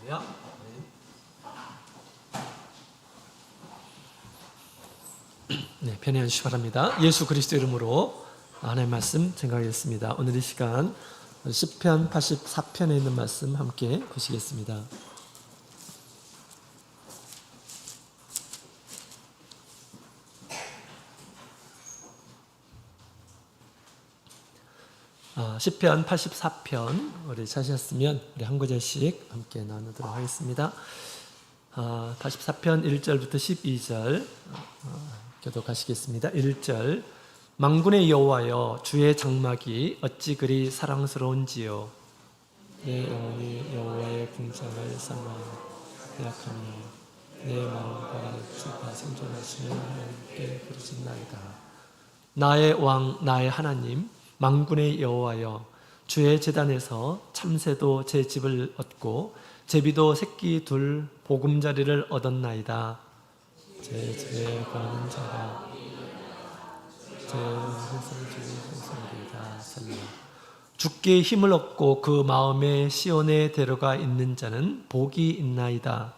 할렐루야. 네, 편히 앉으시기 바랍니다. 예수 그리스도 이름으로 하나님의 말씀 증거하겠습니다. 오늘 이 시간 시편 84편에 있는 말씀 함께 보시겠습니다. 시편 84편 우리 찾으셨으면 우리 한 구절씩 함께 나누도록 하겠습니다. 84편 1절부터 12절 교독하시겠습니다. 1절 만군의 여호와여 주의 장막이 어찌 그리 사랑스러운지요. 내 영혼이 여호와의 궁창을 삼아하며 내 마음과 주가 생존하시는 하나님께 부르짖나이다. 나의 왕 나의 하나님 만군의 여호와여 주의 제단에서 참새도 제 집을 얻고 제비도 새끼 둘 보금자리를 얻었나이다. 제 집에 거하는 자가 제 생성이다. 주께 힘을 얻고 그 마음에 시온에 데려가 있는 자는 복이 있나이다.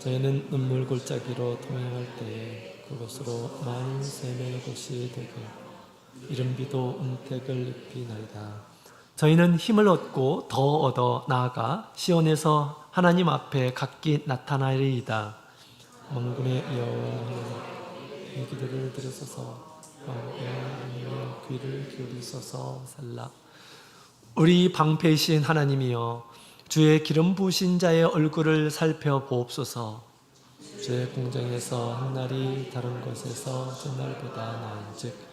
저희는 눈물 골짜기로 통행할 때에 그곳으로 많은 샘의 곳이 되게 이른 비도 은택을 입히나이다. 저희는 힘을 얻고 더 얻어 나아가 시온에서 하나님 앞에 각기 나타나리이다. 만군의 여호와여 이 기도를 들으소서. 하나님의 귀를 기울이소서. 살라. 우리 방패이신 하나님이여 주의 기름 부으신 자의 얼굴을 살펴보옵소서. 주의 궁정에서 한 날이 다른 곳에서 전날보다 나은즉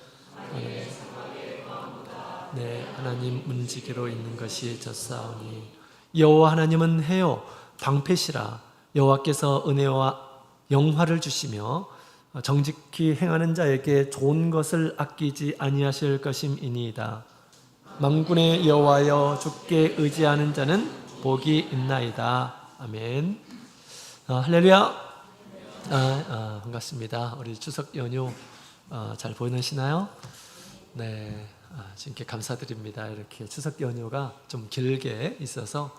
네, 하나님 문지기로 있는 것이 졌사오니 여호와 하나님은 해요 방패시라. 여호와께서 은혜와 영화를 주시며 정직히 행하는 자에게 좋은 것을 아끼지 아니하실 것임이니이다. 만군의 여호와여 주께 의지하는 자는 복이 있나이다. 아멘. 할렐루야. 반갑습니다. 우리 추석 연휴 잘 보내시나요? 네, 주님께 감사드립니다. 이렇게 추석 연휴가 좀 길게 있어서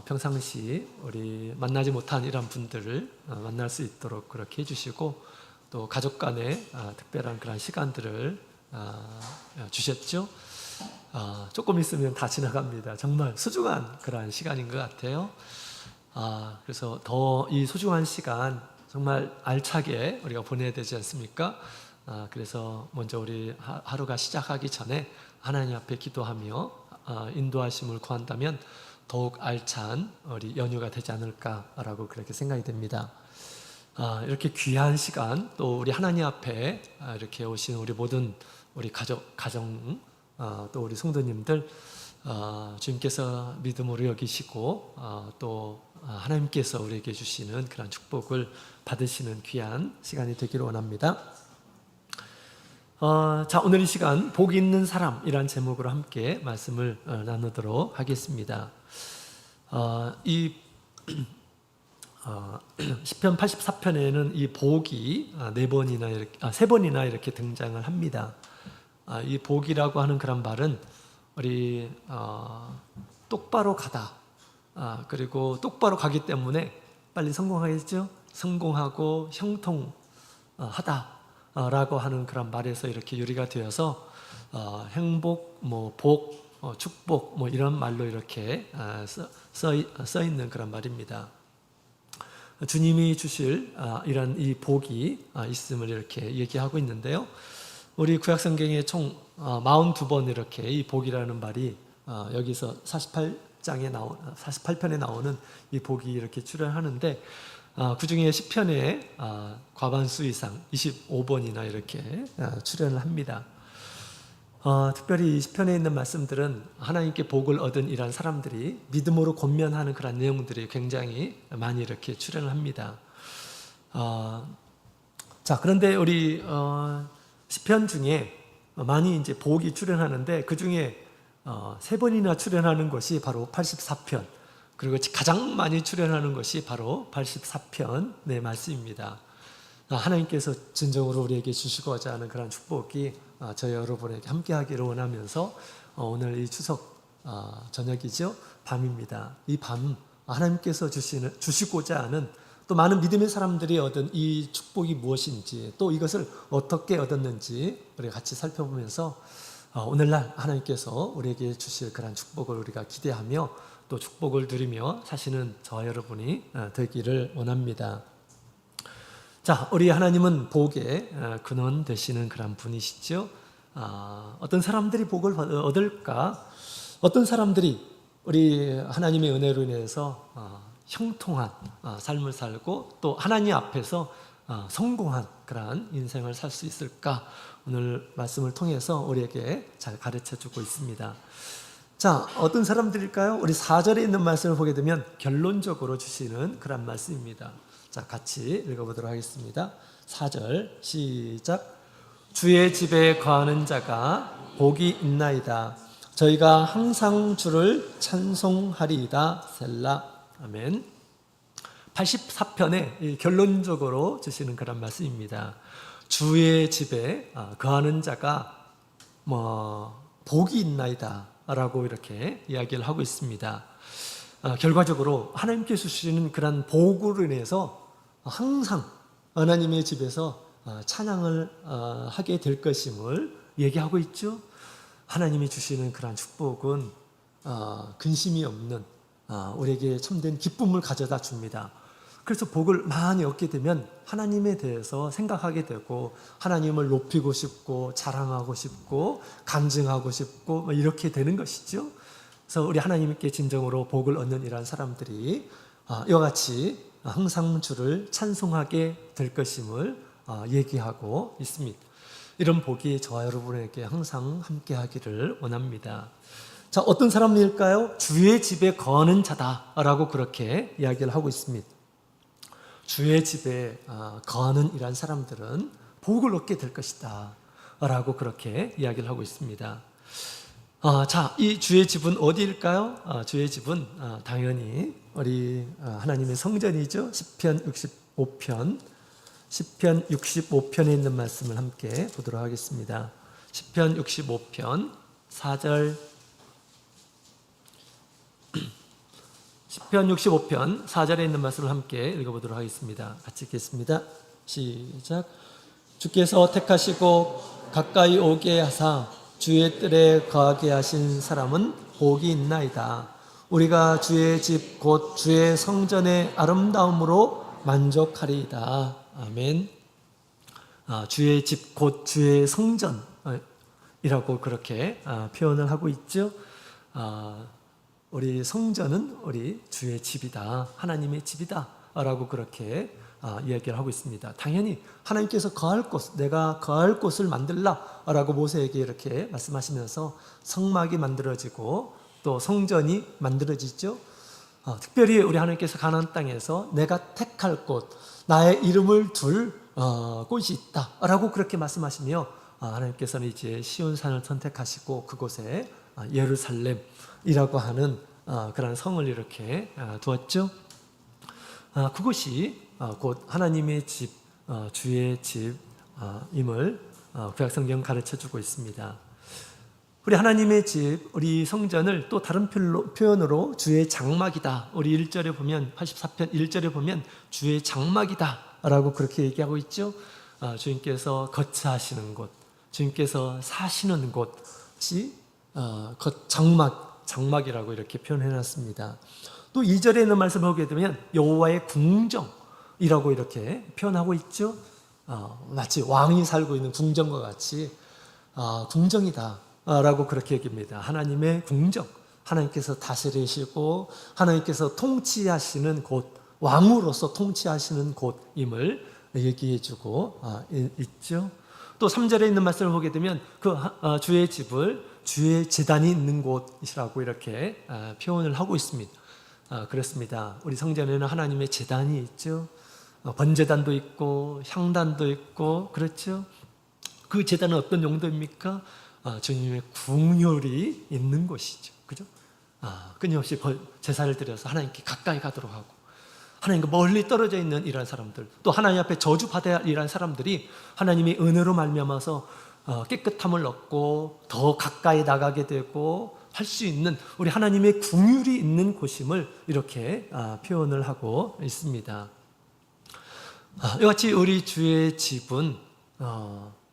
평상시 우리 만나지 못한 이런 분들을 만날 수 있도록 그렇게 해주시고 또 가족 간에 특별한 그런 시간들을 주셨죠. 조금 있으면 다 지나갑니다. 정말 소중한 그런 시간인 것 같아요. 그래서 더 이 소중한 시간 정말 알차게 우리가 보내야 되지 않습니까? 그래서 먼저 우리 하루가 시작하기 전에 하나님 앞에 기도하며 인도하심을 구한다면 더욱 알찬 우리 연휴가 되지 않을까라고 그렇게 생각이 됩니다. 이렇게 귀한 시간 또 우리 하나님 앞에 이렇게 오신 우리 모든 우리 가정 또 우리 성도님들 주님께서 믿음으로 여기시고 또 하나님께서 우리에게 주시는 그런 축복을 받으시는 귀한 시간이 되기를 원합니다. 자, 오늘 이 시간 복이 있는 사람이란 제목으로 함께 말씀을 나누도록 하겠습니다. 이 시편 84편에는 이 복이 세 번이나 이렇게 등장을 합니다. 이 복이라고 하는 그런 말은 우리 똑바로 가다 그리고 똑바로 가기 때문에 빨리 성공하겠죠? 성공하고 형통하다 라고 하는 그런 말에서 이렇게 유래가 되어서 행복, 복, 축복 이런 말로 이렇게 써 있는 그런 말입니다. 주님이 주실 이런 이 복이 있음을 이렇게 얘기하고 있는데요. 우리 구약성경에 총 42번 이렇게 이 복이라는 말이 여기서 48편에 나오는 이 복이 이렇게 출연하는데 그 중에 10편에 과반수 이상 25번이나 이렇게 출연을 합니다. 특별히 이 10편에 있는 말씀들은 하나님께 복을 얻은 이런 사람들이 믿음으로 권면하는 그런 내용들이 굉장히 많이 이렇게 출연을 합니다. 자, 그런데 우리 10편 중에 많이 이제 복이 출연하는데 그 중에 3번이나 출연하는 것이 바로 84편. 그리고 가장 많이 출연하는 것이 바로 84편의 말씀입니다. 하나님께서 진정으로 우리에게 주시고자 하는 그런 축복이 저희 여러분에게 함께하기를 원하면서 오늘 이 추석 저녁이죠. 밤입니다. 이 밤 하나님께서 주시고자 하는 또 많은 믿음의 사람들이 얻은 이 축복이 무엇인지 또 이것을 어떻게 얻었는지 우리가 같이 살펴보면서 오늘날 하나님께서 우리에게 주실 그런 축복을 우리가 기대하며 또 축복을 누리며 사시는 저와 여러분이 되기를 원합니다. 자, 우리 하나님은 복의 근원 되시는 그런 분이시죠. 어떤 사람들이 복을 얻을까? 어떤 사람들이 우리 하나님의 은혜로 인해서 형통한 삶을 살고 또 하나님 앞에서 성공한 그러한 인생을 살 수 있을까? 오늘 말씀을 통해서 우리에게 잘 가르쳐주고 있습니다. 자, 어떤 사람들일까요? 우리 4절에 있는 말씀을 보게 되면 결론적으로 주시는 그런 말씀입니다. 자, 같이 읽어보도록 하겠습니다. 4절 시작. 주의 집에 거하는 자가 복이 있나이다. 저희가 항상 주를 찬송하리이다. 셀라. 아멘. 84편에 결론적으로 주시는 그런 말씀입니다. 주의 집에 거하는 자가 복이 있나이다 라고 이렇게 이야기를 하고 있습니다. 결과적으로 하나님께서 주시는 그런 복으로 인해서 항상 하나님의 집에서 찬양을 하게 될 것임을 얘기하고 있죠. 하나님이 주시는 그런 축복은 근심이 없는 우리에게 참된 기쁨을 가져다 줍니다. 그래서 복을 많이 얻게 되면 하나님에 대해서 생각하게 되고 하나님을 높이고 싶고 자랑하고 싶고 간증하고 싶고 이렇게 되는 것이죠. 그래서 우리 하나님께 진정으로 복을 얻는 이러한 사람들이 이와 같이 항상 주를 찬송하게 될 것임을 얘기하고 있습니다. 이런 복이 저와 여러분에게 항상 함께 하기를 원합니다. 자, 어떤 사람일까요? 주의 집에 거하는 자다라고 그렇게 이야기를 하고 있습니다. 주의 집에 거하는 이러한 사람들은 복을 얻게 될 것이다 라고 그렇게 이야기를 하고 있습니다. 자, 이 주의 집은 어디일까요? 주의 집은 당연히 우리 하나님의 성전이죠. 시편 65편에 있는 말씀을 함께 보도록 하겠습니다. 시편 65편 4절. 시편 65편 4절에 있는 말씀을 함께 읽어보도록 하겠습니다. 같이 읽겠습니다. 시작. 주께서 택하시고 가까이 오게 하사 주의 뜰에 거하게 하신 사람은 복이 있나이다. 우리가 주의 집 곧 주의 성전의 아름다움으로 만족하리이다. 아멘. 주의 집 곧 주의 성전이라고 그렇게 표현을 하고 있죠. 우리 성전은 우리 주의 집이다, 하나님의 집이다 라고 그렇게 이야기를 하고 있습니다. 당연히 하나님께서 거할 곳, 내가 거할 곳을 만들라 라고 모세에게 이렇게 말씀하시면서 성막이 만들어지고 또 성전이 만들어지죠. 특별히 우리 하나님께서 가나안 땅에서 내가 택할 곳, 나의 이름을 둘 곳이 있다 라고 그렇게 말씀하시며 하나님께서는 이제 시온산을 선택하시고 그곳에 예루살렘이라고 하는 그런 성을 이렇게 두었죠. 그곳이 곧 하나님의 집, 주의 집임을 구약성경 가르쳐주고 있습니다. 우리 하나님의 집, 우리 성전을 또 다른 표현으로 주의 장막이다. 우리 1절에 보면 84편 1절에 보면 주의 장막이다 라고 그렇게 얘기하고 있죠. 주님께서 거처하시는 곳, 주님께서 사시는 곳이 장막이라고 이렇게 표현해놨습니다. 또 2절에 있는 말씀을 보게 되면 여호와의 궁정이라고 이렇게 표현하고 있죠. 마치 왕이 살고 있는 궁정과 같이 궁정이다 라고 그렇게 얘기합니다. 하나님의 궁정, 하나님께서 다스리시고 하나님께서 통치하시는 곳, 왕으로서 통치하시는 곳임을 얘기해주고 있죠. 또 3절에 있는 말씀을 보게 되면 그 주의 집을 주의 제단이 있는 곳이라고 이렇게 표현을 하고 있습니다. 그렇습니다. 우리 성전에는 하나님의 제단이 있죠. 번제단도 있고 향단도 있고 그렇죠. 그 제단은 어떤 용도입니까? 주님의 궁율이 있는 곳이죠. 그죠? 끊임없이 제사를 드려서 하나님께 가까이 가도록 하고 하나님과 멀리 떨어져 있는 이러한 사람들, 또 하나님 앞에 저주받아야 할 이러한 사람들이 하나님의 은혜로 말미암아서 깨끗함을 얻고 더 가까이 나가게 되고 할 수 있는 우리 하나님의 긍휼이 있는 곳임을 이렇게 표현을 하고 있습니다. 이같이 우리 주의 집은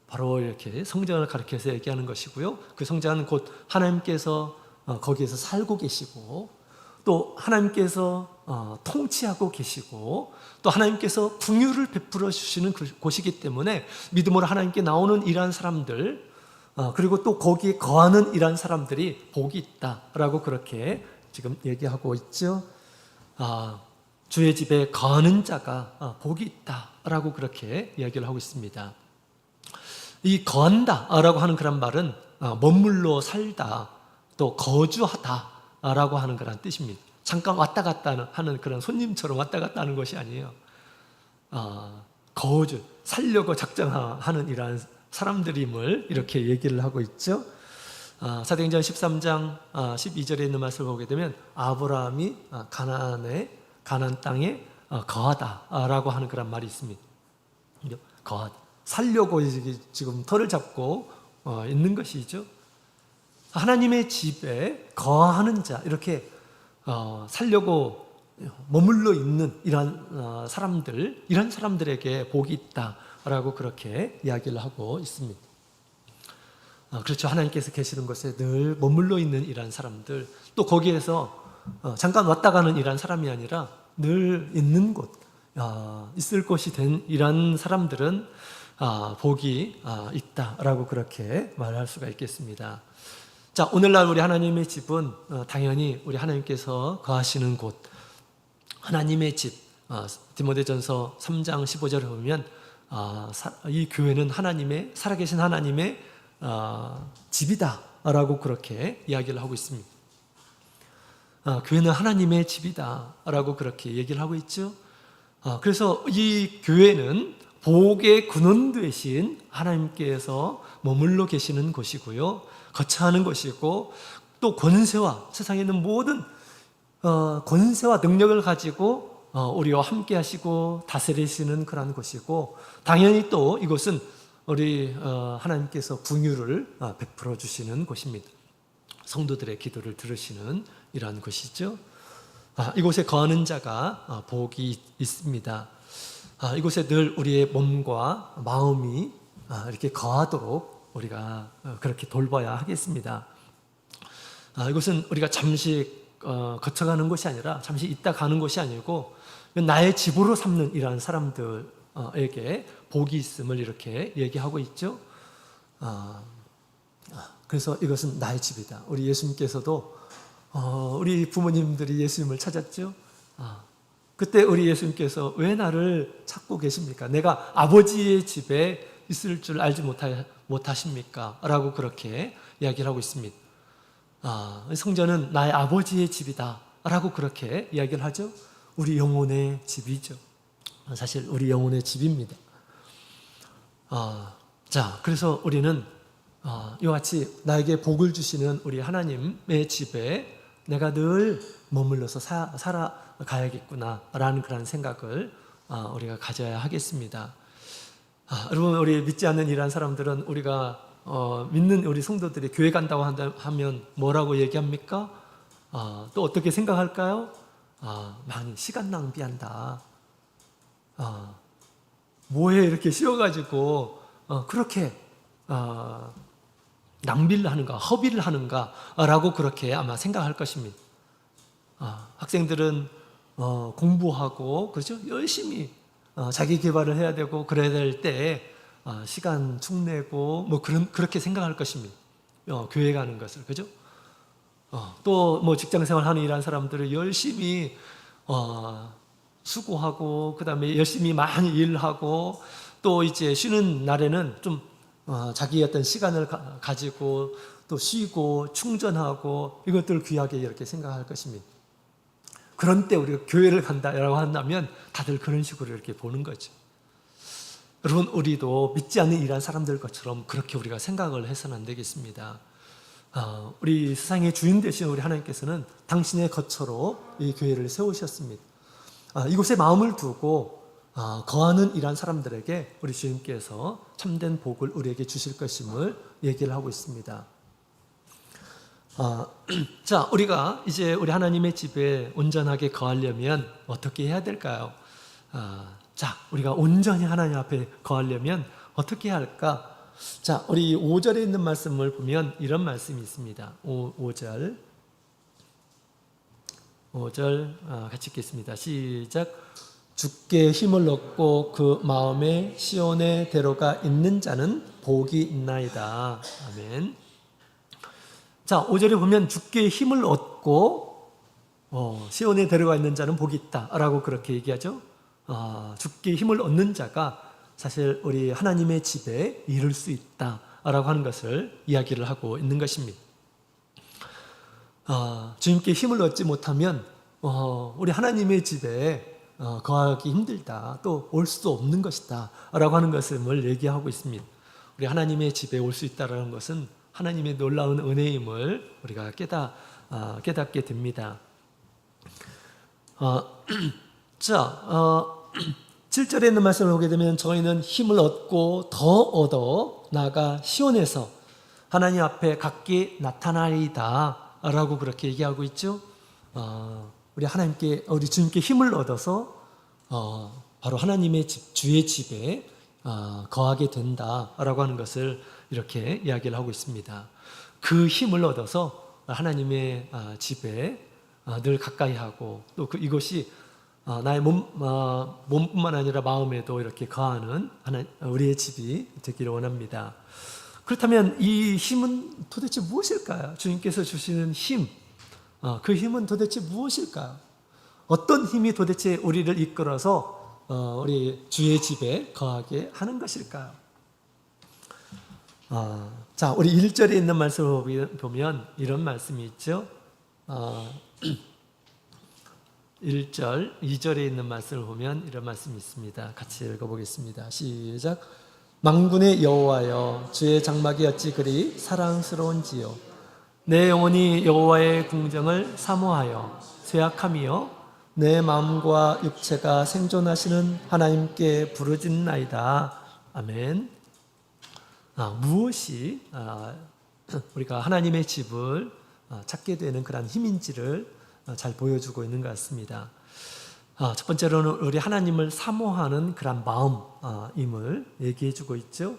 바로 이렇게 성전을 가리켜서 얘기하는 것이고요. 그 성전은 곧 하나님께서 거기에서 살고 계시고 또 하나님께서 통치하고 계시고 또 하나님께서 긍휼을 베풀어 주시는 곳이기 때문에 믿음으로 하나님께 나오는 이러한 사람들 그리고 또 거기에 거하는 이러한 사람들이 복이 있다라고 그렇게 지금 얘기하고 있죠. 주의 집에 거하는 자가 복이 있다라고 그렇게 이야기를 하고 있습니다. 이 거한다라고 하는 그런 말은 머물러 살다 또 거주하다라고 하는 그런 뜻입니다. 잠깐 왔다 갔다 하는 그런 손님처럼 왔다 갔다 하는 것이 아니에요. 거주, 살려고 작정하는 이러한 사람들임을 이렇게 얘기를 하고 있죠. 사도행전 13장 12절에 있는 말씀을 보게 되면 아브라함이 가나안 땅에 거하다라고 하는 그런 말이 있습니다. 거하다, 살려고 지금 터를 잡고 있는 것이죠. 하나님의 집에 거하는 자, 이렇게 살려고 머물러 있는 이런 사람들, 이런 사람들에게 복이 있다라고 그렇게 이야기를 하고 있습니다. 그렇죠. 하나님께서 계시는 곳에 늘 머물러 있는 이런 사람들, 또 거기에서 잠깐 왔다 가는 이런 사람이 아니라 늘 있는 곳, 있을 곳이 된 이런 사람들은 복이 있다라고 그렇게 말할 수가 있겠습니다. 자, 오늘날 우리 하나님의 집은 당연히 우리 하나님께서 거하시는 곳, 하나님의 집. 디모데전서 3장 15절에 보면 이 교회는 살아계신 하나님의 집이다라고 그렇게 이야기를 하고 있습니다. 교회는 하나님의 집이다라고 그렇게 얘기를 하고 있죠. 그래서 이 교회는 복의 근원 되신 하나님께서 머물러 계시는 곳이고요, 거처하는 곳이고, 또 권세와 세상에 있는 모든 권세와 능력을 가지고 우리와 함께 하시고 다스리시는 그런 곳이고, 당연히 또 이곳은 우리 하나님께서 긍휼을 베풀어 주시는 곳입니다. 성도들의 기도를 들으시는 이러한 곳이죠. 이곳에 거하는 자가 복이 있습니다. 이곳에 늘 우리의 몸과 마음이 이렇게 거하도록 우리가 그렇게 돌봐야 하겠습니다. 이곳은 우리가 잠시 거쳐가는 곳이 아니라, 잠시 있다 가는 곳이 아니고 나의 집으로 삼는 이러한 사람들에게 복이 있음을 이렇게 얘기하고 있죠. 그래서 이것은 나의 집이다. 우리 예수님께서도 우리 부모님들이 예수님을 찾았죠. 그때 우리 예수님께서 왜 나를 찾고 계십니까? 내가 아버지의 집에 있을 줄 알지 못하십니까? 라고 그렇게 이야기를 하고 있습니다. 성전은 나의 아버지의 집이다 라고 그렇게 이야기를 하죠. 우리 영혼의 집이죠. 사실 우리 영혼의 집입니다. 자, 그래서 우리는 이와 같이 나에게 복을 주시는 우리 하나님의 집에 내가 늘 머물러서 살아가야겠구나라는 그런 생각을 우리가 가져야 하겠습니다. 여러분, 우리 믿지 않는 이러한 사람들은 우리가 믿는 우리 성도들이 교회 간다고 하면 뭐라고 얘기합니까? 또 어떻게 생각할까요? 많이 시간 낭비한다. 뭐해 이렇게 쉬어가지고 그렇게 낭비를 하는가, 허비를 하는가라고 그렇게 아마 생각할 것입니다. 학생들은 공부하고 그렇죠? 열심히 자기 개발을 해야 되고 그래야 될 때 시간 축내고 뭐 그렇게 생각할 것입니다. 교회 가는 것을, 그죠? 또 뭐 직장 생활하는 이런 사람들은 열심히 수고하고 그다음에 열심히 많이 일하고 또 이제 쉬는 날에는 좀 자기의 어떤 시간을 가지고 또 쉬고 충전하고 이것들을 귀하게 이렇게 생각할 것입니다. 그런 때 우리가 교회를 간다라고 한다면 다들 그런 식으로 이렇게 보는 거죠. 여러분, 우리도 믿지 않는 이러한 사람들 것처럼 그렇게 우리가 생각을 해서는 안 되겠습니다. 우리 세상의 주인 되신 우리 하나님께서는 당신의 거처로 이 교회를 세우셨습니다. 이곳에 마음을 두고 거하는 이러한 사람들에게 우리 주님께서 참된 복을 우리에게 주실 것임을 얘기를 하고 있습니다. 자, 우리가 이제 우리 하나님의 집에 온전하게 거하려면 어떻게 해야 될까요? 자, 우리가 온전히 하나님 앞에 거하려면 어떻게 해야 할까? 자, 우리 5절에 있는 말씀을 보면 이런 말씀이 있습니다. 5절 같이 읽겠습니다. 시작. 주께 힘을 얻고 그 마음에 시온의 대로가 있는 자는 복이 있나이다. 아멘. 자, 5절에 보면 주께 힘을 얻고 시온의 대로가 있는 자는 복이 있다 라고 그렇게 얘기하죠. 주께 힘을 얻는 자가 사실 우리 하나님의 집에 이룰 수 있다 라고 하는 것을 이야기를 하고 있는 것입니다. 주님께 힘을 얻지 못하면 우리 하나님의 집에 거하기 힘들다, 또 올 수 없는 것이다 라고 하는 것을 얘기하고 있습니다. 우리 하나님의 집에 올 수 있다는 것은 하나님의 놀라운 은혜임을 우리가 깨닫게 됩니다. 자, 7절에 있는 말씀을 보게 되면 저희는 힘을 얻고 더 얻어 나아가 시온에서 하나님 앞에 각기 나타나리이다 라고 그렇게 얘기하고 있죠. 우리 주님께 힘을 얻어서 바로 하나님의 집, 주의 집에 거하게 된다라고 하는 것을 이렇게 이야기를 하고 있습니다. 그 힘을 얻어서 하나님의 집에 늘 가까이 하고 또 이것이 나의 몸뿐만 아니라 마음에도 이렇게 거하는 우리의 집이 되기를 원합니다. 그렇다면 이 힘은 도대체 무엇일까요? 주님께서 주시는 힘, 그 힘은 도대체 무엇일까요? 어떤 힘이 도대체 우리를 이끌어서 우리 주의 집에 거하게 하는 것일까요? 자, 우리 1절에 있는 말씀을 보면 이런 말씀이 있죠. 1절, 2절에 있는 말씀을 보면 이런 말씀이 있습니다. 같이 읽어보겠습니다. 시작. 만군의 여호와여, 주의 장막이 어찌 그리 사랑스러운지요. 내 영혼이 여호와의 궁정을 사모하여 쇠약함이요 내 마음과 육체가 생존하시는 하나님께 부르짖나이다. 아멘. 무엇이 우리가 하나님의 집을 찾게 되는 그런 힘인지를 잘 보여주고 있는 것 같습니다. 첫 번째로는 우리 하나님을 사모하는 그런 마음임을 얘기해주고 있죠.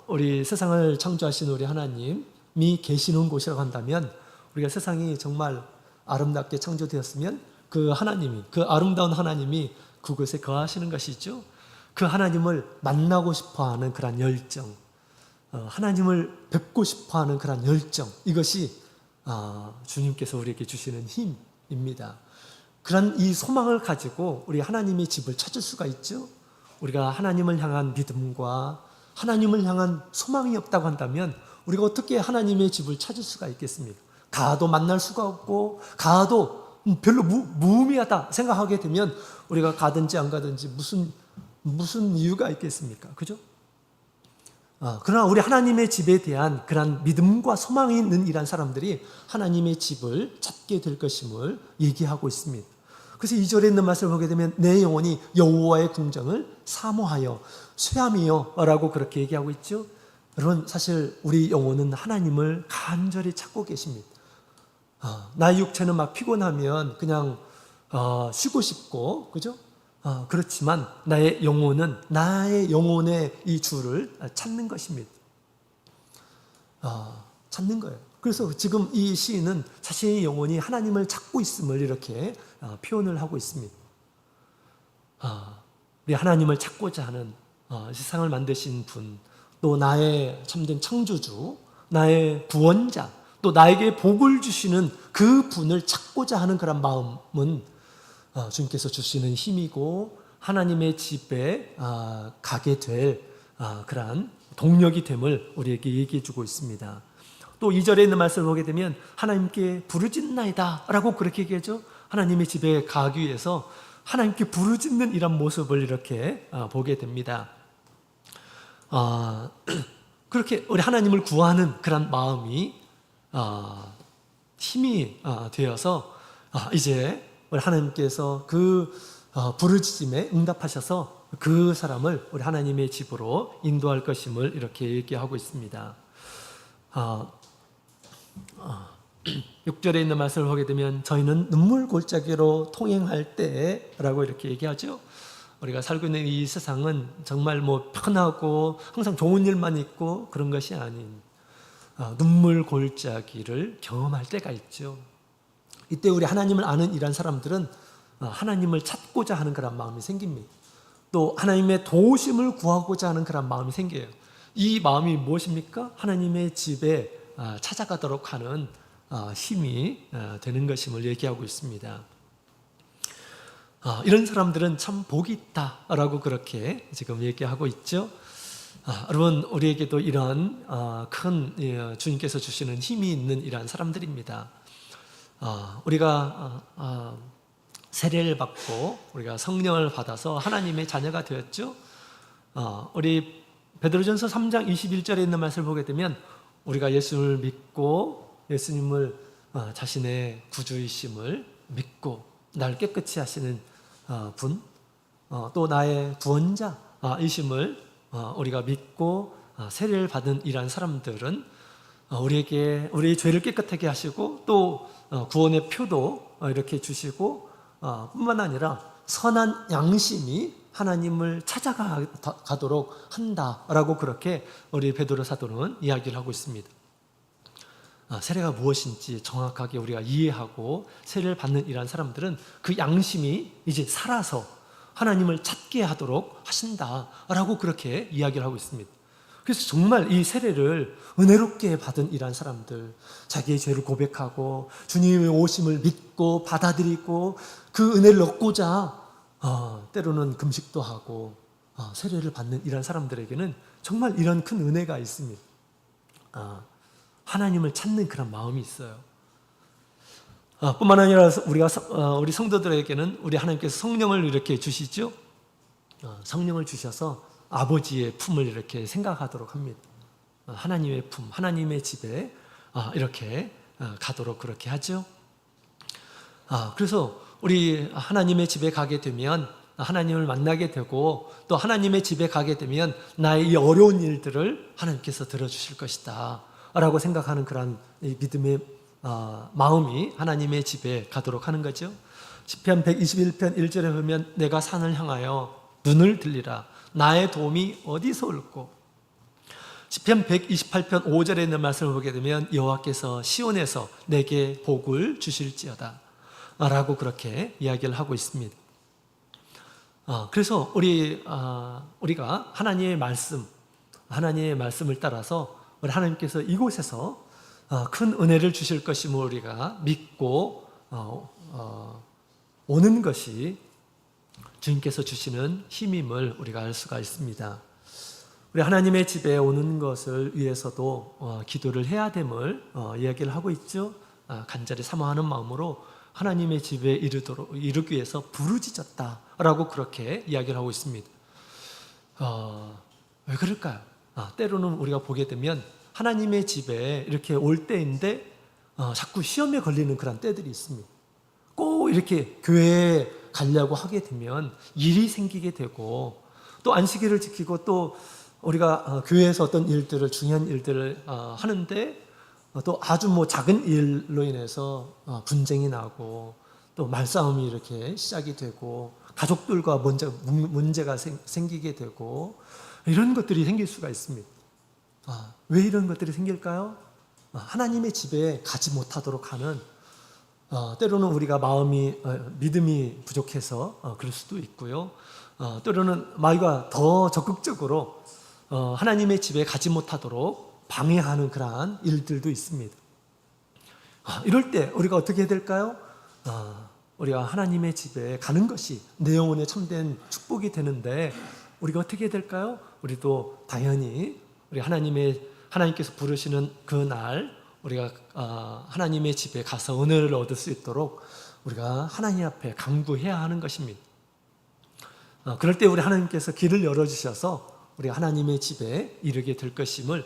우리 세상을 창조하신 우리 하나님이 계시는 곳이라고 한다면 우리가 세상이 정말 아름답게 창조되었으면 그 하나님이, 그 아름다운 하나님이 그곳에 거하시는 것이죠. 그 하나님을 만나고 싶어하는 그런 열정, 하나님을 뵙고 싶어하는 그런 열정, 이것이 주님께서 우리에게 주시는 힘입니다. 그런 이 소망을 가지고 우리 하나님의 집을 찾을 수가 있죠. 우리가 하나님을 향한 믿음과 하나님을 향한 소망이 없다고 한다면 우리가 어떻게 하나님의 집을 찾을 수가 있겠습니까? 가도 만날 수가 없고 가도 별로 무의미하다 생각하게 되면 우리가 가든지 안 가든지 무슨 이유가 있겠습니까? 그죠? 그러나 우리 하나님의 집에 대한 그런 믿음과 소망이 있는 이런 사람들이 하나님의 집을 찾게 될 것임을 얘기하고 있습니다. 그래서 2절에 있는 말씀을 보게 되면 내 영혼이 여호와의 궁정을 사모하여 쇠함이여 라고 그렇게 얘기하고 있죠. 여러분, 사실 우리 영혼은 하나님을 간절히 찾고 계십니다. 나의 육체는 막 피곤하면 그냥 쉬고 싶고, 그죠? 그렇지만 나의 영혼의 이 주를 찾는 것입니다. 찾는 거예요. 그래서 지금 이 시인은 자신의 영혼이 하나님을 찾고 있음을 이렇게 표현을 하고 있습니다. 우리 하나님을 찾고자 하는 세상을 만드신 분, 또 나의 참된 창조주, 나의 구원자, 또 나에게 복을 주시는 그 분을 찾고자 하는 그런 마음은 주님께서 주시는 힘이고 하나님의 집에 가게 될 그러한 동력이 됨을 우리에게 얘기해 주고 있습니다. 또 2절에 있는 말씀을 보게 되면 하나님께 부르짖나이다 라고 그렇게 얘기하죠. 하나님의 집에 가기 위해서 하나님께 부르짖는 이런 모습을 이렇게 보게 됩니다. 그렇게 우리 하나님을 구하는 그런 마음이 힘이 되어서 이제 우리 하나님께서 그 부르짖음에 응답하셔서 그 사람을 우리 하나님의 집으로 인도할 것임을 이렇게 얘기하고 있습니다. 6절에 있는 말씀을 보게 되면 저희는 눈물 골짜기로 통행할 때라고 이렇게 얘기하죠. 우리가 살고 있는 이 세상은 정말 뭐 편하고 항상 좋은 일만 있고 그런 것이 아닌 눈물 골짜기를 경험할 때가 있죠. 이때 우리 하나님을 아는 이런 사람들은 하나님을 찾고자 하는 그런 마음이 생깁니다. 또 하나님의 도우심을 구하고자 하는 그런 마음이 생겨요. 이 마음이 무엇입니까? 하나님의 집에 찾아가도록 하는 힘이 되는 것임을 얘기하고 있습니다. 이런 사람들은 참 복이 있다라고 그렇게 지금 얘기하고 있죠. 여러분, 우리에게도 이런 큰 주님께서 주시는 힘이 있는 이러한 사람들입니다. 우리가 세례를 받고 우리가 성령을 받아서 하나님의 자녀가 되었죠. 우리 베드로전서 3장 21절에 있는 말씀을 보게 되면 우리가 예수를 믿고 예수님을 자신의 구주이심을 믿고 나를 깨끗이 하시는 분, 또 나의 구원자이심을 우리가 믿고 세례를 받은 이러한 사람들은 우리에게 우리의 죄를 깨끗하게 하시고 또 구원의 표도 이렇게 주시고 뿐만 아니라 선한 양심이 하나님을 찾아가도록 한다라고 그렇게 우리 베드로 사도는 이야기를 하고 있습니다. 세례가 무엇인지 정확하게 우리가 이해하고 세례를 받는 이러한 사람들은 그 양심이 이제 살아서 하나님을 찾게 하도록 하신다라고 그렇게 이야기를 하고 있습니다. 그래서 정말 이 세례를 은혜롭게 받은 이러한 사람들, 자기의 죄를 고백하고 주님의 오심을 믿고 받아들이고 그 은혜를 얻고자 때로는 금식도 하고 세례를 받는 이러한 사람들에게는 정말 이런 큰 은혜가 있습니다. 하나님을 찾는 그런 마음이 있어요. 뿐만 아니라 우리 성도들에게는 우리 하나님께서 성령을 이렇게 주시죠. 성령을 주셔서 아버지의 품을 이렇게 생각하도록 합니다. 하나님의 품, 하나님의 집에 이렇게 가도록 그렇게 하죠. 그래서 우리 하나님의 집에 가게 되면 하나님을 만나게 되고 또 하나님의 집에 가게 되면 나의 이 어려운 일들을 하나님께서 들어주실 것이다 라고 생각하는 그런 믿음의 마음이 하나님의 집에 가도록 하는 거죠. 시편 121편 1절에 보면 내가 산을 향하여 눈을 들리라 나의 도움이 어디서 올꼬. 시편 128편 5절에 있는 말씀을 보게 되면 여호와께서 시온에서 내게 복을 주실지어다 라고 그렇게 이야기를 하고 있습니다. 그래서 우리가 하나님의 말씀을 따라서 우리 하나님께서 이곳에서 큰 은혜를 주실 것임을 우리가 믿고 오는 것이 주님께서 주시는 힘임을 우리가 알 수가 있습니다. 우리 하나님의 집에 오는 것을 위해서도 기도를 해야 됨을 이야기를 하고 있죠. 간절히 사모하는 마음으로 하나님의 집에 이르기 위해서 부르짖었다라고 그렇게 이야기를 하고 있습니다. 왜 그럴까요? 때로는 우리가 보게 되면 하나님의 집에 이렇게 올 때인데 자꾸 시험에 걸리는 그런 때들이 있습니다. 꼭 이렇게 교회에 가려고 하게 되면 일이 생기게 되고 또 안식일을 지키고 또 우리가 교회에서 어떤 일들을 중요한 일들을 하는데 또 아주 뭐 작은 일로 인해서 분쟁이 나고 또 말싸움이 이렇게 시작이 되고 가족들과 문제가 생기게 되고 이런 것들이 생길 수가 있습니다. 왜 이런 것들이 생길까요? 하나님의 집에 가지 못하도록 하는 때로는 우리가 믿음이 부족해서 그럴 수도 있고요. 때로는 마귀가 더 적극적으로 하나님의 집에 가지 못하도록 방해하는 그러한 일들도 있습니다. 이럴 때 우리가 어떻게 해야 될까요? 우리가 하나님의 집에 가는 것이 내 영혼의 참된 축복이 되는데 우리가 어떻게 해야 될까요? 우리도 당연히 우리 하나님께서 부르시는 그 날 우리가 하나님의 집에 가서 은혜를 얻을 수 있도록 우리가 하나님 앞에 간구해야 하는 것입니다. 그럴 때 우리 하나님께서 길을 열어주셔서 우리가 하나님의 집에 이르게 될 것임을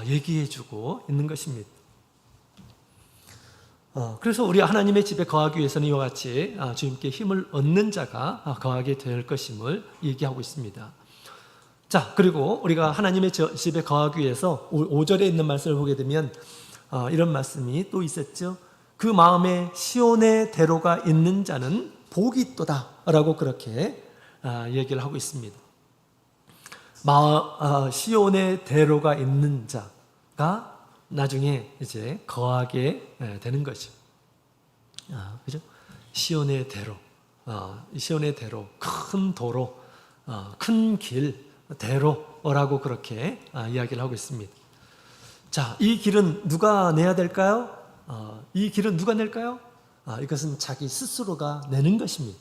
얘기해주고 있는 것입니다. 그래서 우리 하나님의 집에 거하기 위해서는 이와 같이 주님께 힘을 얻는 자가 거하게 될 것임을 얘기하고 있습니다. 자, 그리고 우리가 하나님의 집에 거하기 위해서 5절에 있는 말씀을 보게 되면 이런 말씀이 또 있었죠. 그 마음에 시온의 대로가 있는 자는 복이 있도다 라고 그렇게 얘기를 하고 있습니다. 시온의 대로가 있는 자가 나중에 이제 거하게 되는 거죠. 그죠? 시온의 대로, 시온의 대로, 큰 도로, 큰 길, 대로라고 그렇게 이야기를 하고 있습니다. 자, 이 길은 누가 내야 될까요? 이 길은 누가 낼까요? 이것은 자기 스스로가 내는 것입니다.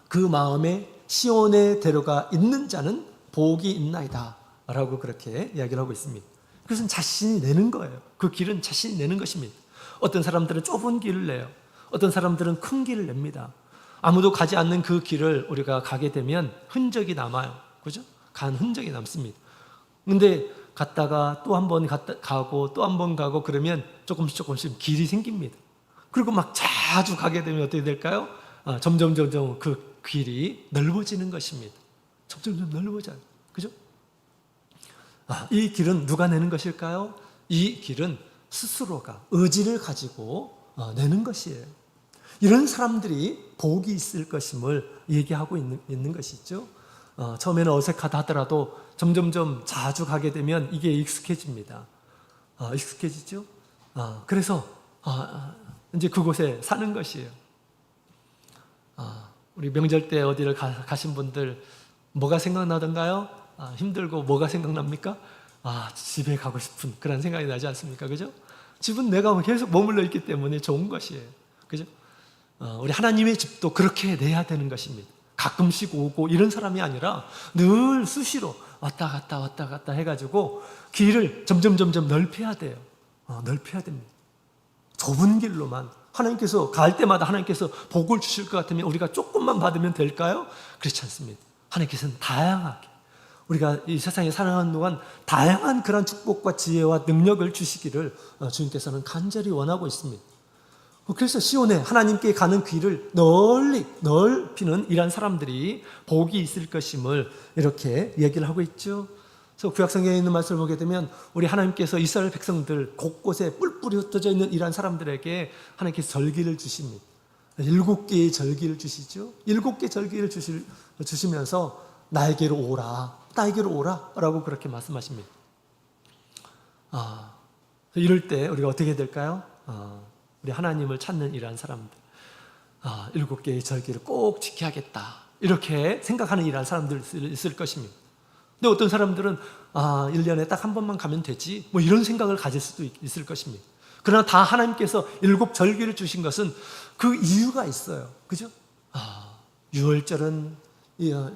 그 마음에 시온의 대로가 있는 자는 복이 있나이다 라고 그렇게 이야기를 하고 있습니다. 그것은 자신이 내는 거예요. 그 길은 자신이 내는 것입니다. 어떤 사람들은 좁은 길을 내요. 어떤 사람들은 큰 길을 냅니다. 아무도 가지 않는 그 길을 우리가 가게 되면 흔적이 남아요. 그죠? 간 흔적이 남습니다. 근데 갔다가 또 한 번 가고 또 한 번 가고 그러면 조금씩 길이 생깁니다. 그리고 막 자주 가게 되면 어떻게 될까요? 점점 그 길이 넓어지는 것입니다. 점점 넓어져요. 그죠? 이 길은 누가 내는 것일까요? 이 길은 스스로가 의지를 가지고 내는 것이에요. 이런 사람들이 복이 있을 것임을 얘기하고 있는 것이죠. 처음에는 어색하다 하더라도 점점점 자주 가게 되면 이게 익숙해집니다. 익숙해지죠? 그래서 이제 그곳에 사는 것이에요. 우리 명절 때 어디를 가신 분들 뭐가 생각나던가요? 힘들고 뭐가 생각납니까? 집에 가고 싶은 그런 생각이 나지 않습니까? 그죠? 집은 내가 계속 머물러 있기 때문에 좋은 것이에요. 그죠? 우리 하나님의 집도 그렇게 내야 되는 것입니다. 가끔씩 오고 이런 사람이 아니라 늘 수시로 왔다 갔다 해가지고 길을 점점 넓혀야 돼요. 넓혀야 됩니다. 좁은 길로만 하나님께서 갈 때마다 하나님께서 복을 주실 것 같으면 우리가 조금만 받으면 될까요? 그렇지 않습니다. 하나님께서는 다양하게 우리가 이 세상에 살아가는 동안 다양한 그런 축복과 지혜와 능력을 주시기를 주님께서는 간절히 원하고 있습니다. 그래서 시온에 하나님께 가는 길을 널리 넓히는 이런 사람들이 복이 있을 것임을 이렇게 얘기를 하고 있죠. 그래서 구약성경에 있는 말씀을 보게 되면 우리 하나님께서 이스라엘 백성들 곳곳에 뿔뿔이 흩어져 있는 이런 사람들에게 하나님께서 절기를 주십니다. 7개의 절기를 주시죠. 7개 절기를 주시면서 나에게로 오라 라고 그렇게 말씀하십니다. 이럴 때 우리가 어떻게 해야 될까요? 우리 하나님을 찾는 이러한 사람들, 7개의 절기를 꼭 지켜야겠다 이렇게 생각하는 이러한 사람들 있을 것입니다. 근데 어떤 사람들은 1년에 딱 한 번만 가면 되지 뭐 이런 생각을 가질 수도 있을 것입니다. 그러나 다 하나님께서 7절기를 주신 것은 그 이유가 있어요. 그죠? 유월절은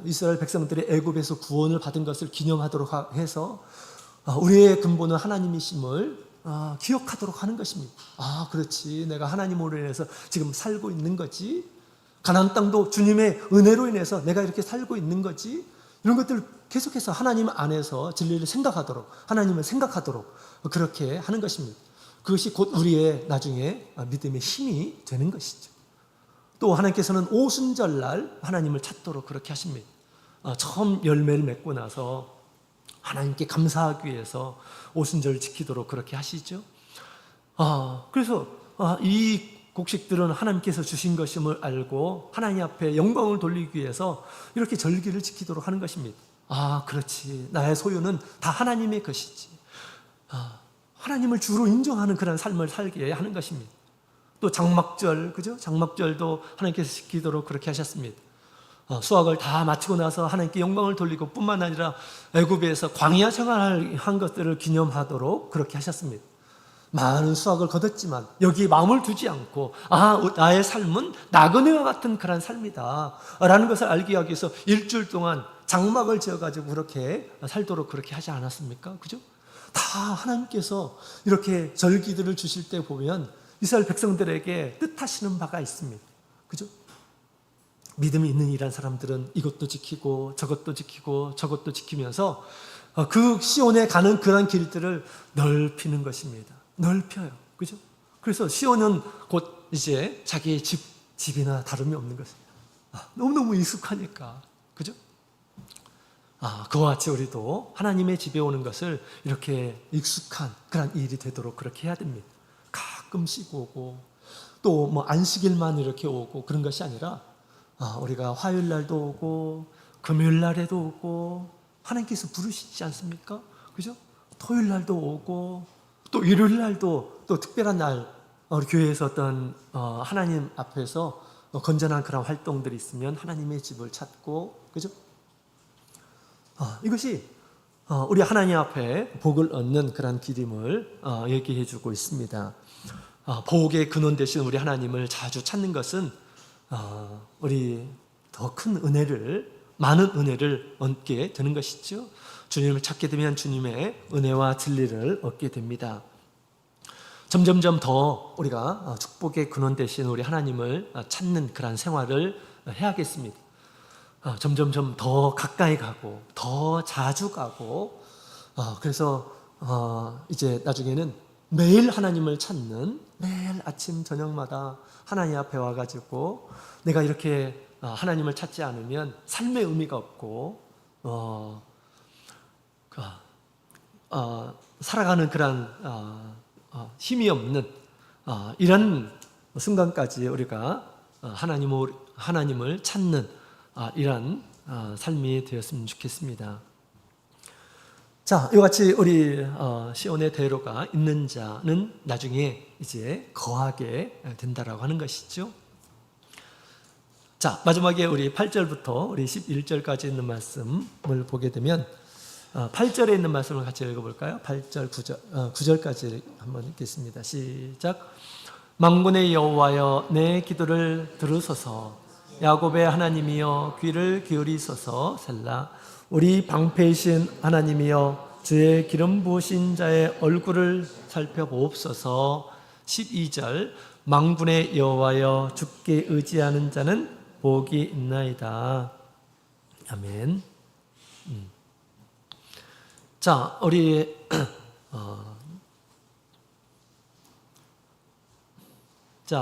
이스라엘 백성들의 애굽에서 구원을 받은 것을 기념하도록 해서 우리의 근본은 하나님이심을 기억하도록 하는 것입니다. 그렇지. 내가 하나님으로 인해서 지금 살고 있는 거지. 가나안 땅도 주님의 은혜로 인해서 내가 이렇게 살고 있는 거지. 이런 것들을 계속해서 하나님 안에서 진리를 생각하도록, 하나님을 생각하도록 그렇게 하는 것입니다. 그것이 곧 우리의 나중에 믿음의 힘이 되는 것이죠. 또 하나님께서는 오순절날 하나님을 찾도록 그렇게 하십니다. 처음 열매를 맺고 나서 하나님께 감사하기 위해서 오순절을 지키도록 그렇게 하시죠. 그래서 이 곡식들은 하나님께서 주신 것임을 알고 하나님 앞에 영광을 돌리기 위해서 이렇게 절기를 지키도록 하는 것입니다. 그렇지. 나의 소유는 다 하나님의 것이지. 하나님을 주로 인정하는 그런 삶을 살게 하는 것입니다. 또 장막절, 그죠? 장막절도 하나님께서 지키도록 그렇게 하셨습니다. 수확을 다 마치고 나서 하나님께 영광을 돌리고 뿐만 아니라 애굽에서 광야 생활을 한 것들을 기념하도록 그렇게 하셨습니다. 많은 수확을 거뒀지만 여기에 마음을 두지 않고 나의 삶은 나그네와 같은 그런 삶이다 라는 것을 알게 하기 위해서 일주일 동안 장막을 지어가지고 그렇게 살도록 그렇게 하지 않았습니까? 그죠? 다 하나님께서 이렇게 절기들을 주실 때 보면 이스라엘 백성들에게 뜻하시는 바가 있습니다. 그죠? 믿음이 있는 이란 사람들은 이것도 지키고 저것도 지키고 저것도 지키면서 그 시온에 가는 그런 길들을 넓히는 것입니다. 넓혀요. 그죠? 그래서 시온은 곧 이제 자기의 집이나 다름이 없는 것입니다. 너무너무 익숙하니까. 그죠? 그와 같이 우리도 하나님의 집에 오는 것을 이렇게 익숙한 그런 일이 되도록 그렇게 해야 됩니다. 가끔씩 오고 또 뭐 안식일만 이렇게 오고 그런 것이 아니라 우리가 화요일 날도 오고 금요일 날에도 오고 하나님께서 부르시지 않습니까? 그죠? 토요일 날도 오고 또 일요일 날도 또 특별한 날 우리 교회에서 어떤 하나님 앞에서 건전한 그런 활동들이 있으면 하나님의 집을 찾고 그죠? 이것이 우리 하나님 앞에 복을 얻는 그런 길임을 얘기해 주고 있습니다. 복의 근원 되신 우리 하나님을 자주 찾는 것은 우리 더 큰 은혜를, 많은 은혜를 얻게 되는 것이죠. 주님을 찾게 되면 주님의 은혜와 진리를 얻게 됩니다. 점점점 더 우리가 축복의 근원 되신 우리 하나님을 찾는 그런 생활을 해야겠습니다. 점점점 더 가까이 가고 더 자주 가고 그래서 이제 나중에는 매일 하나님을 찾는, 매일 아침 저녁마다 하나님 앞에 와가지고 내가 이렇게 하나님을 찾지 않으면 삶의 의미가 없고 살아가는 그런 힘이 없는 이런 순간까지 우리가 하나님을 찾는 이런 삶이 되었으면 좋겠습니다. 자, 이와 같이 우리 시온의 대로가 있는 자는 나중에 이제 거하게 된다라고 하는 것이죠. 자, 마지막에 우리 8절부터 우리 11절까지 있는 말씀을 보게 되면 8절에 있는 말씀을 같이 읽어볼까요? 8절, 9절까지 한번 읽겠습니다. 시작. 만군의 여호와여 내 기도를 들으소서. 야곱의 하나님이여 귀를 기울이소서. 셀라. 우리 방패이신 하나님이여 주의 기름 부으신 자의 얼굴을 살펴보옵소서. 12절. 만군의 여호와여 주께 의지하는 자는 복이 있나이다. 아멘. 자, 우리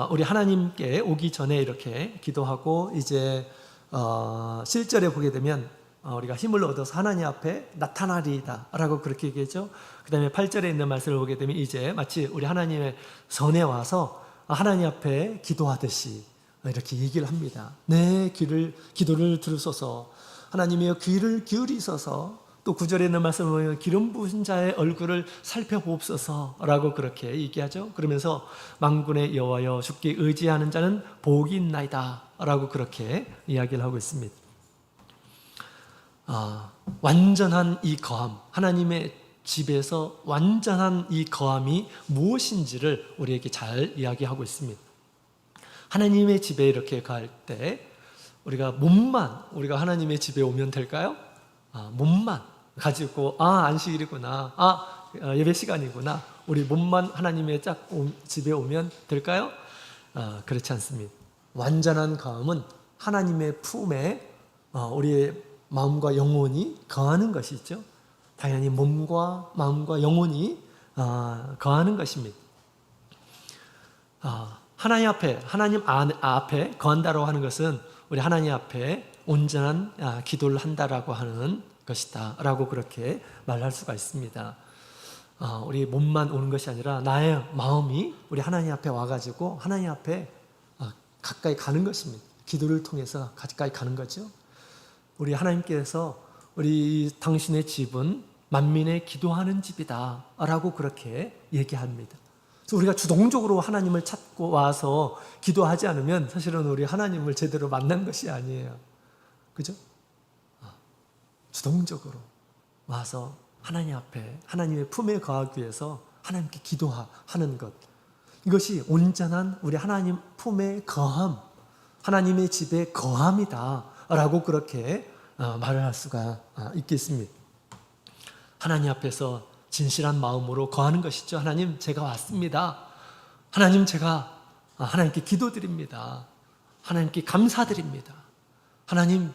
우리 하나님께 오기 전에 이렇게 기도하고 이제 7절에 보게 되면 우리가 힘을 얻어서 하나님 앞에 나타나리이다 라고 그렇게 얘기했죠. 그 다음에 8절에 있는 말씀을 보게 되면 이제 마치 우리 하나님의 전에 와서 하나님 앞에 기도하듯이 이렇게 얘기를 합니다. 내 기도를 들으소서. 하나님이여 귀를 기울이소서. 또 9절에 있는 말씀을 보면 기름 부으신 자의 얼굴을 살펴보옵소서 라고 그렇게 얘기하죠. 그러면서 만군의 여호와여 주께 의지하는 자는 복이 있나이다 라고 그렇게 이야기를 하고 있습니다. 완전한 이 거함, 하나님의 집에서 완전한 이 거함이 무엇인지를 우리에게 잘 이야기하고 있습니다. 하나님의 집에 이렇게 갈 때 우리가 하나님의 집에 오면 될까요? 몸만 가지고 안식일이구나, 예배 시간이구나, 우리 몸만 하나님의 집에 오면 될까요? 그렇지 않습니다. 완전한 거함은 하나님의 품에 우리의 마음과 영혼이 거하는 것이죠. 당연히 몸과 마음과 영혼이 거하는 것입니다. 하나님 앞에 거한다라고 하는 것은 우리 하나님 앞에 온전한 기도를 한다라고 하는 것이다 라고 그렇게 말할 수가 있습니다. 우리 몸만 오는 것이 아니라 나의 마음이 우리 하나님 앞에 와가지고 하나님 앞에 가까이 가는 것입니다. 기도를 통해서 가까이 가는 거죠. 우리 하나님께서 우리 당신의 집은 만민의 기도하는 집이다 라고 그렇게 얘기합니다. 그래서 우리가 주동적으로 하나님을 찾고 와서 기도하지 않으면 사실은 우리 하나님을 제대로 만난 것이 아니에요. 그죠? 주동적으로 와서 하나님 앞에 하나님의 품에 거하기 위해서 하나님께 기도하는 것, 이것이 온전한 우리 하나님 품의 거함, 하나님의 집의 거함이다 라고 그렇게 말을 할 수가 있겠습니다. 하나님 앞에서 진실한 마음으로 거하는 것이죠. 하나님, 제가 왔습니다. 하나님, 제가 하나님께 기도드립니다. 하나님께 감사드립니다. 하나님,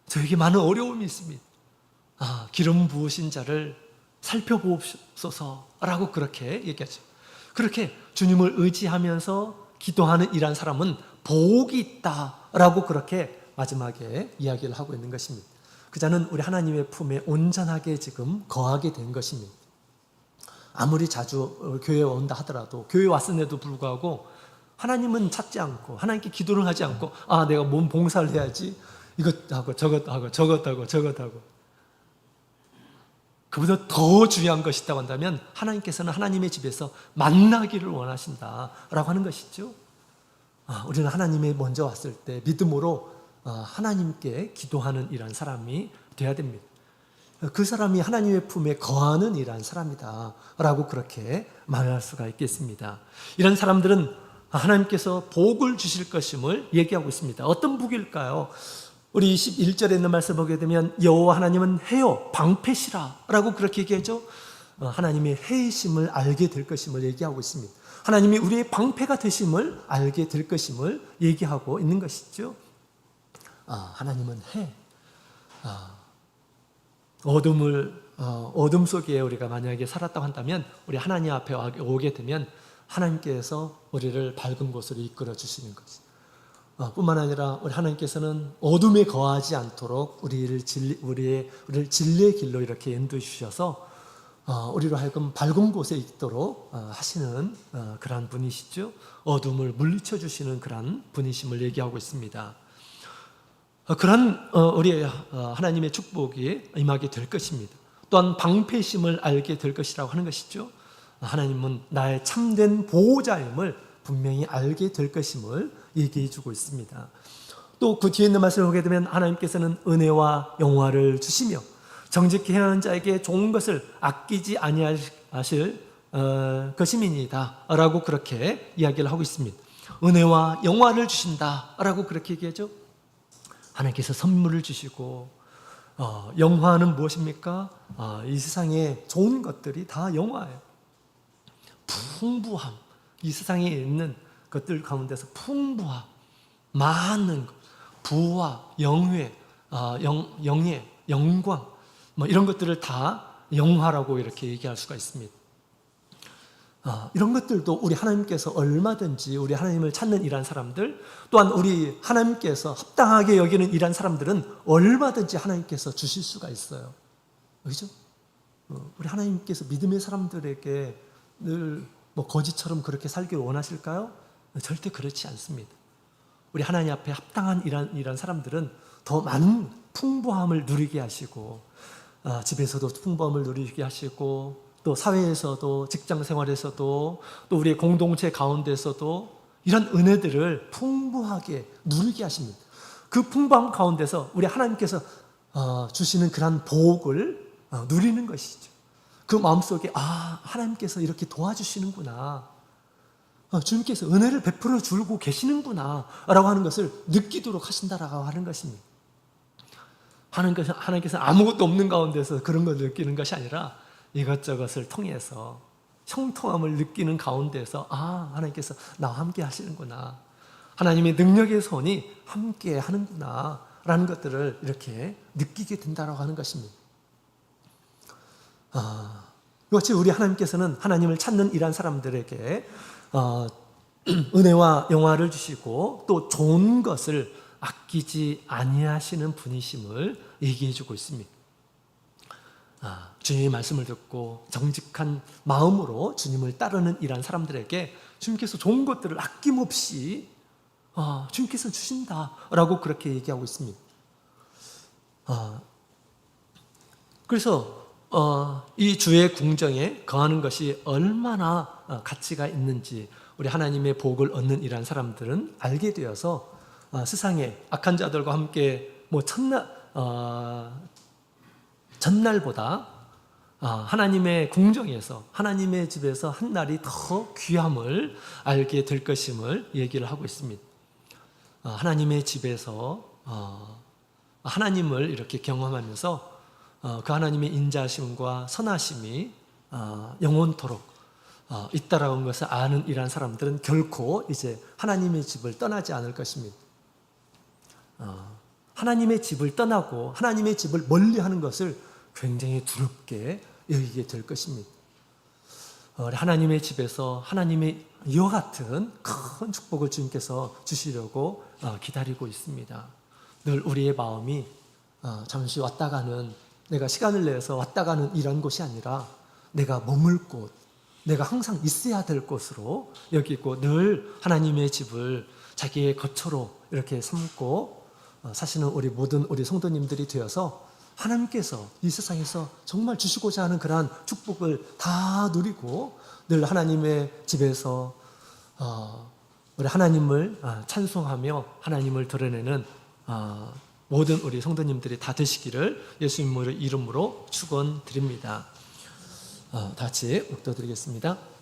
저에게 많은 어려움이 있습니다. 기름 부으신 자를 살펴보옵소서라고 그렇게 얘기하죠. 그렇게 주님을 의지하면서 기도하는 이란 사람은 복이 있다라고 그렇게 마지막에 이야기를 하고 있는 것입니다. 그 자는 우리 하나님의 품에 온전하게 지금 거하게 된 것입니다. 아무리 자주 교회에 온다 하더라도 교회에 왔음에도 불구하고 하나님은 찾지 않고 하나님께 기도를 하지 않고 내가 몸 봉사를 해야지 이것하고 저것하고 저것하고 저것하고 그보다 더 중요한 것이 있다고 한다면 하나님께서는 하나님의 집에서 만나기를 원하신다라고 하는 것이죠. 우리는 하나님이 먼저 왔을 때 믿음으로 하나님께 기도하는 이런 사람이 되어야 됩니다. 그 사람이 하나님의 품에 거하는 이런 사람이다 라고 그렇게 말할 수가 있겠습니다. 이런 사람들은 하나님께서 복을 주실 것임을 얘기하고 있습니다. 어떤 복일까요? 우리 21절에 있는 말씀 보게 되면 여호와 하나님은 해요 방패시라 라고 그렇게 얘기하죠. 하나님의 해이심을 알게 될 것임을 얘기하고 있습니다. 하나님이 우리의 방패가 되심을 알게 될 것임을 얘기하고 있는 것이죠. 하나님은 해. 어둠 속에 우리가 만약에 살았다고 한다면 우리 하나님 앞에 오게 되면 하나님께서 우리를 밝은 곳으로 이끌어 주시는 것입니다. 뿐만 아니라 우리 하나님께서는 어둠에 거하지 않도록 우리를 진리의 길로 이렇게 인도해 주셔서 우리로 하여금 밝은 곳에 있도록 하시는 그러한 분이시죠. 어둠을 물리쳐 주시는 그러한 분이심을 얘기하고 있습니다. 그런 우리 하나님의 축복이 임하게 될 것입니다. 또한 방패심을 알게 될 것이라고 하는 것이죠. 하나님은 나의 참된 보호자임을 분명히 알게 될 것임을 얘기해 주고 있습니다. 또 그 뒤에 있는 말씀을 보게 되면 하나님께서는 은혜와 영화를 주시며 정직히 행하는 자에게 좋은 것을 아끼지 아니하실 것임이니이다 라고 그렇게 이야기를 하고 있습니다. 은혜와 영화를 주신다 라고 그렇게 얘기하죠. 하나님께서 선물을 주시고 영화는 무엇입니까? 이 세상에 좋은 것들이 다 영화예요. 풍부함, 이 세상에 있는 것들 가운데서 풍부함, 많은 것, 부와 영회, 영예, 영광 이런 것들을 다 영화라고 이렇게 얘기할 수가 있습니다. 이런 것들도 우리 하나님께서 얼마든지 우리 하나님을 찾는 이런 사람들, 또한 우리 하나님께서 합당하게 여기는 이런 사람들은 얼마든지 하나님께서 주실 수가 있어요. 그렇죠? 우리 하나님께서 믿음의 사람들에게 늘 거지처럼 그렇게 살기를 원하실까요? 절대 그렇지 않습니다. 우리 하나님 앞에 합당한 이런 사람들은 더 많은 풍부함을 누리게 하시고 집에서도 풍부함을 누리게 하시고 또 사회에서도 직장 생활에서도 또 우리의 공동체 가운데서도 이런 은혜들을 풍부하게 누리게 하십니다. 그 풍부함 가운데서 우리 하나님께서 주시는 그런 복을 누리는 것이죠. 그 마음속에 하나님께서 이렇게 도와주시는구나, 주님께서 은혜를 베풀어 주고 계시는구나 라고 하는 것을 느끼도록 하신다라고 하는 것입니다. 하나님께서 아무것도 없는 가운데서 그런 걸 느끼는 것이 아니라 이것저것을 통해서 형통함을 느끼는 가운데서 하나님께서 나와 함께 하시는구나, 하나님의 능력의 손이 함께 하는구나 라는 것들을 이렇게 느끼게 된다고 하는 것입니다. 이것이 우리 하나님께서는 하나님을 찾는 이러한 사람들에게 은혜와 영화를 주시고 또 좋은 것을 아끼지 아니하시는 분이심을 얘기해 주고 있습니다. 주님의 말씀을 듣고 정직한 마음으로 주님을 따르는 이러한 사람들에게 주님께서 좋은 것들을 아낌없이 주님께서 주신다라고 그렇게 얘기하고 있습니다. 그래서 이 주의 궁정에 거하는 것이 얼마나 가치가 있는지 우리 하나님의 복을 얻는 이러한 사람들은 알게 되어서 세상에 악한 자들과 함께 전날보다 하나님의 궁정에서 하나님의 집에서 한 날이 더 귀함을 알게 될 것임을 얘기를 하고 있습니다. 하나님의 집에서 하나님을 이렇게 경험하면서 그 하나님의 인자하심과 선하심이 영원토록 있다라는 것을 아는 이러한 사람들은 결코 이제 하나님의 집을 떠나지 않을 것입니다. 하나님의 집을 떠나고 하나님의 집을 멀리하는 것을 굉장히 두렵게 여기게 될 것입니다. 하나님의 집에서 하나님의 이와 같은 큰 축복을 주님께서 주시려고 기다리고 있습니다. 늘 우리의 마음이 잠시 왔다 가는, 내가 시간을 내서 왔다 가는 이런 곳이 아니라 내가 머물 곳, 내가 항상 있어야 될 곳으로 여기고 늘 하나님의 집을 자기의 거처로 이렇게 삼고 사시는 우리 모든 우리 성도님들이 되어서 하나님께서 이 세상에서 정말 주시고자 하는 그러한 축복을 다 누리고 늘 하나님의 집에서 우리 하나님을 찬송하며 하나님을 드러내는 모든 우리 성도님들이 다 되시기를 예수님의 이름으로 축원드립니다. 다 같이 묵도드리겠습니다.